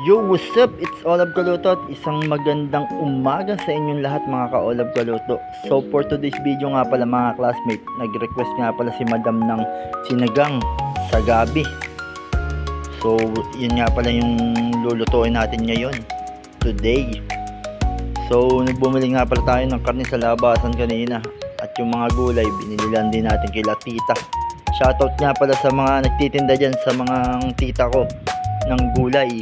Yo, what's up? It's Olab Kaluto at isang magandang umaga sa inyong lahat mga ka-Olab Kaluto. So for today's video nga pala mga classmate, nag-request nga pala si madam ng sinigang sa gabi. So yun nga pala yung lulutuin natin ngayon, today. So nagbumili nga pala tayo ng karne sa labasan kanina. At yung mga gulay, binili lang din natin kay tita. Shoutout nga pala sa mga nagtitinda dyan, sa mga tita ko ng gulay.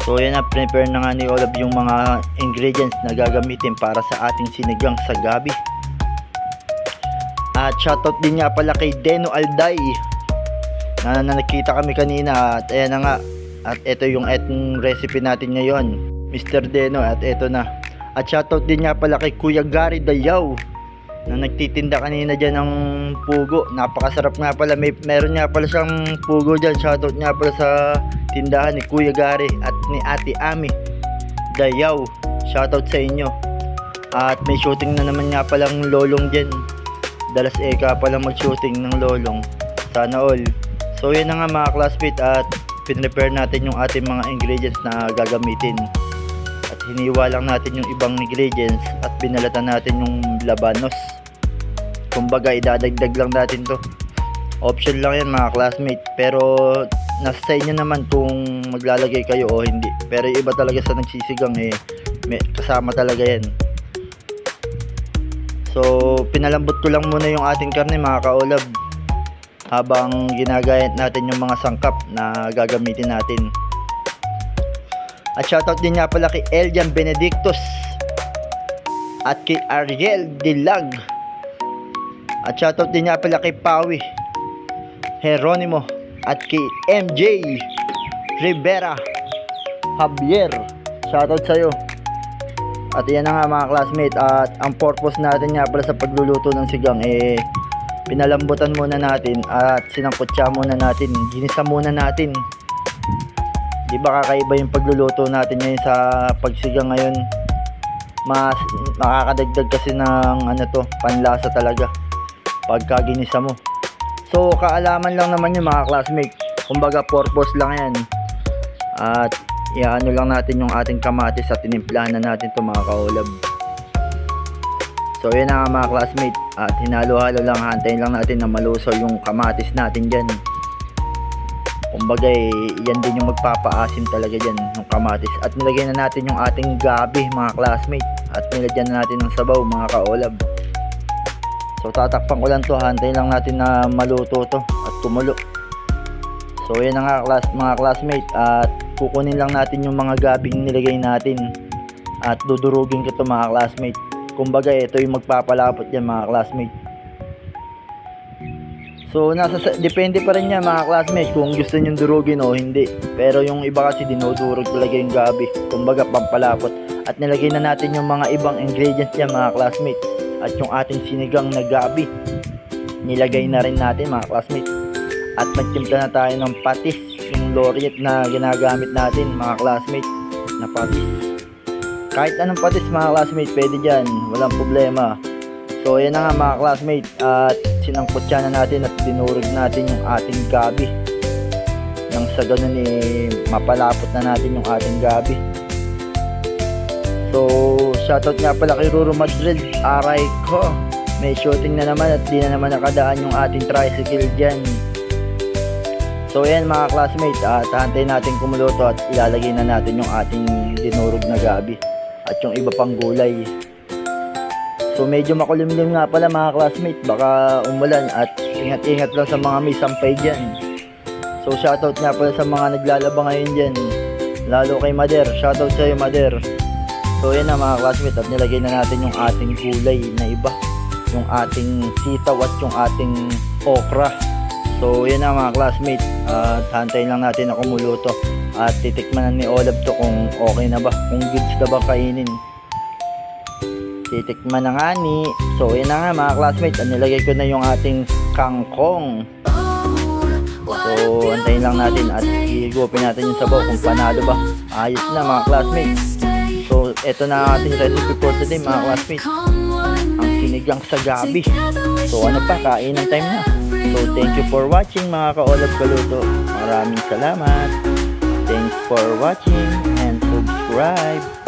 So yan na, prepare na nga ni Olab yung mga ingredients na gagamitin para sa ating sinigang sa gabi. At shoutout din nga pala kay Deno Alday na nakita kami kanina. At ayan na nga, at ito yung etong recipe natin ngayon, Mr. Deno, at ito na. At shoutout din nga pala kay Kuya Gary Dayaw na nagtitinda kanina dyan ng pugo. Napakasarap nga pala, meron nga pala siyang pugo dyan. Shoutout nga pala sa tindahan ni Kuya Gary at ni Ate Ami Dayaw. Shoutout sa inyo. At may shooting na naman nga palang lolong dyan. Dalas eka pala mag-shooting ng lolong. Sana all. So yun na nga mga classmate, at pinrepare natin yung ating mga ingredients na gagamitin. At hiniwa lang natin yung ibang ingredients at binalatan natin yung labanos. Kumbaga idadagdag lang natin to. Option lang yan mga classmate, pero nasa sa inyo naman kung maglalagay kayo o hindi. Pero iba talaga sa nagsisigang may kasama talaga yan. So pinalambot ko lang muna yung ating karne mga kaolab habang ginagayat natin yung mga sangkap na gagamitin natin. At shoutout din nga pala kay Elian Benedictus at kay Ariel Dilag. At shoutout din nga pala kay Pawi Heronimo at kay MJ Rivera Javier. Shoutout sa'yo. At yan na nga mga classmate, at ang purpose natin nga pala sa pagluluto ng sigang pinalambutan muna natin at sinangkutsa muna natin, ginisa muna natin. Di ba kakaiba yung pagluluto natin ngayon sa pagsigang ngayon? Mas makakadagdag kasi ng panlasa talaga pagka ginisa mo. So kaalaman lang naman yung mga classmate, kumbaga purpose lang yan. At iano lang natin yung ating kamatis at tinimplahan na natin to mga kaolab. So yun na mga classmate, at hinalo-halo lang, hantayin lang natin na malusaw yung kamatis natin dyan. Kumbaga yan din yung magpapaasim talaga dyan, yung kamatis. At nilagay na natin yung ating gabi mga classmate, at nilagyan na natin ng sabaw mga kaolab. So tatakpan ko lang to, hantayin lang natin na maluto to at kumulo. So yan na nga mga classmate, at kukunin lang natin yung mga gabing nilagay natin at dudurugin ko to mga classmate. Kumbaga ito yung magpapalapot yan mga classmate. So depende pa rin yan mga classmate kung gusto nyo durugin o hindi. Pero yung iba kasi dinudurog talaga yung gabi, kumbaga pampalapot. At nilagay na natin yung mga ibang ingredients yan mga classmate. At yung ating sinigang na gabi nilagay na rin natin mga classmate. At nagtimpla na tayo ng patis, yung laureate na ginagamit natin mga classmate, na patis. Kahit anong patis mga classmate pwede dyan, walang problema. So yan na nga mga classmate, at sinangkutsa na natin at dinurog natin yung ating gabi. Nang sa ganun mapalapot na natin yung ating gabi. So shoutout nga pala kay Ruro Madrid, aray ko, may shooting na naman at di na naman nakadaan yung ating tricycle dyan. So yan mga classmate, at hantayin natin kumuluto at ilalagay na natin yung ating dinurog na gabi at yung iba pang gulay. So medyo makulimlim nga pala mga classmate, baka umulan, at ingat-ingat lang sa mga may sampay dyan. So shoutout nga pala sa mga naglalaba ngayon dyan, lalo kay Mader, shoutout sa'yo Mader. So yan na mga classmate, at nilagay na natin yung ating gulay na iba, yung ating sitaw at yung ating okra. So yan na mga classmate, at hantayin lang natin na kumuluto at titikman ni Olab to kung okay na ba, kung goods na ba kainin. Titikman na nga ni. So yun na nga mga classmates, nilagay ko na yung ating kangkong. So antayin lang natin at higupin natin yung sabaw kung panalo ba. Ayos na mga classmates. So eto na ang ating recipe for today mga classmates, ang sinigang sa gabi. So ano pa, kainan time na. So thank you for watching mga ka-Olab Kaluto. Maraming salamat. Thanks for for watching and subscribe.